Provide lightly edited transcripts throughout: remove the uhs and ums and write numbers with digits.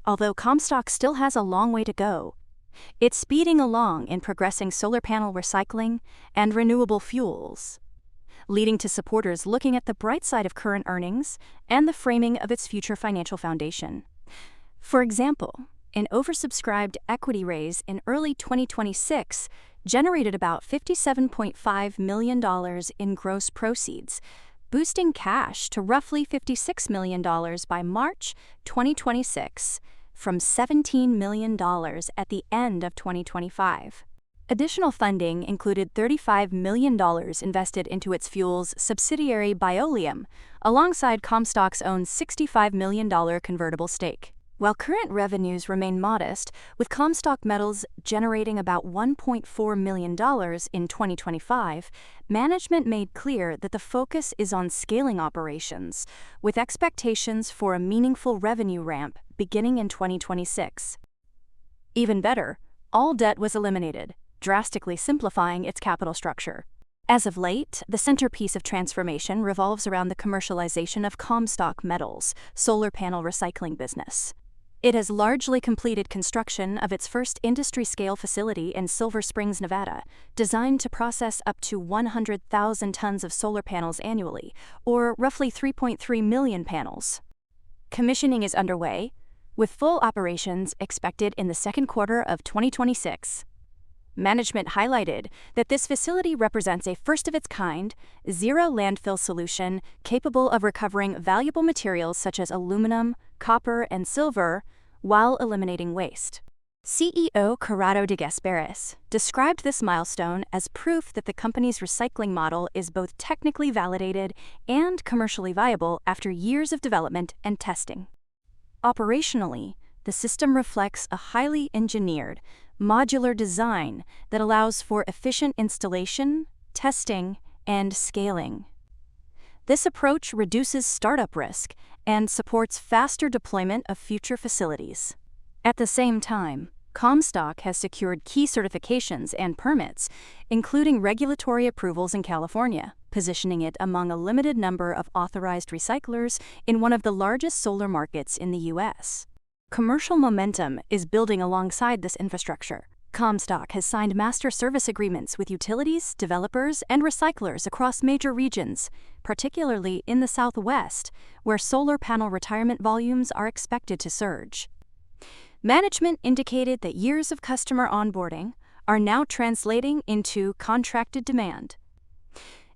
although Comstock still has a long way to go. It's speeding along in progressing solar panel recycling and renewable fuels, leading to supporters looking at the bright side of current earnings and the framing of its future financial foundation. For example, an oversubscribed equity raise in early 2026 generated about $57.5 million in gross proceeds, boosting cash to roughly $56 million by March 2026, from $17 million at the end of 2025. Additional funding included $35 million invested into its fuels subsidiary Bioleum, alongside Comstock's own $65 million convertible stake. While current revenues remain modest, with Comstock Metals generating about $1.4 million in 2025, management made clear that the focus is on scaling operations, with expectations for a meaningful revenue ramp beginning in 2026. Even better, all debt was eliminated, drastically simplifying its capital structure. As of late, the centerpiece of transformation revolves around the commercialization of Comstock Metals' solar panel recycling business. It has largely completed construction of its first industry-scale facility in Silver Springs, Nevada, designed to process up to 100,000 tons of solar panels annually, or roughly 3.3 million panels. Commissioning is underway, with full operations expected in the second quarter of 2026. Management highlighted that this facility represents a first-of-its-kind, zero landfill solution capable of recovering valuable materials such as aluminum, copper, and silver, while eliminating waste. CEO Corrado de Gasperis described this milestone as proof that the company's recycling model is both technically validated and commercially viable after years of development and testing. Operationally, the system reflects a highly engineered, modular design that allows for efficient installation, testing, and scaling. This approach reduces startup risk and supports faster deployment of future facilities. At the same time, Comstock has secured key certifications and permits, including regulatory approvals in California, positioning it among a limited number of authorized recyclers in one of the largest solar markets in the U.S. Commercial momentum is building alongside this infrastructure. Comstock has signed master service agreements with utilities, developers, and recyclers across major regions, particularly in the Southwest, where solar panel retirement volumes are expected to surge. Management indicated that years of customer onboarding are now translating into contracted demand.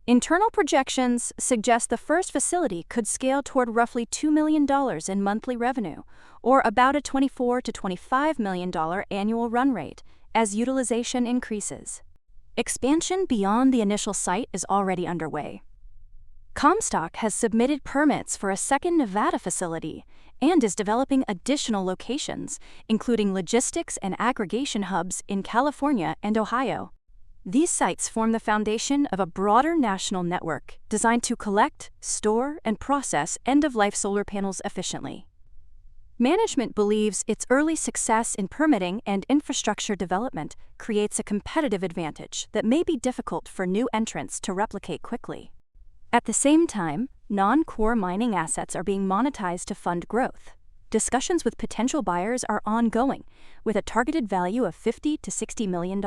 Internal projections suggest the first facility could scale toward roughly $2 million in monthly revenue, or about a $24 to $25 million annual run rate, as utilization increases. Expansion beyond the initial site is already underway. Comstock has submitted permits for a second Nevada facility and is developing additional locations, including logistics and aggregation hubs in California and Ohio. These sites form the foundation of a broader national network designed to collect, store, and process end-of-life solar panels efficiently. Management believes its early success in permitting and infrastructure development creates a competitive advantage that may be difficult for new entrants to replicate quickly. At the same time, non-core mining assets are being monetized to fund growth. Discussions with potential buyers are ongoing, with a targeted value of $50 to $60 million.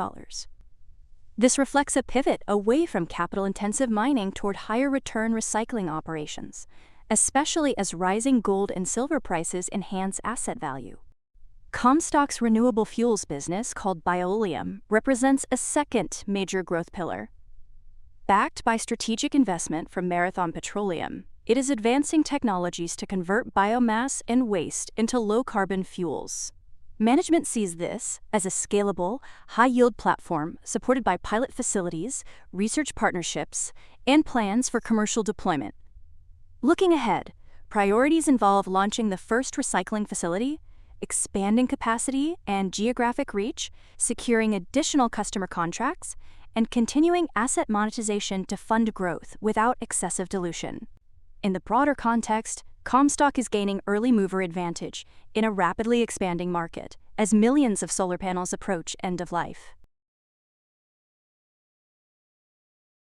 This reflects a pivot away from capital-intensive mining toward higher-return recycling operations, especially as rising gold and silver prices enhance asset value. Comstock's renewable fuels business, called Bioleum, represents a second major growth pillar. Backed by strategic investment from Marathon Petroleum, it is advancing technologies to convert biomass and waste into low-carbon fuels. Management sees this as a scalable, high-yield platform supported by pilot facilities, research partnerships, and plans for commercial deployment. Looking ahead, priorities involve launching the first recycling facility, expanding capacity and geographic reach, securing additional customer contracts, and continuing asset monetization to fund growth without excessive dilution. In the broader context, Comstock is gaining early mover advantage in a rapidly expanding market as millions of solar panels approach end of life.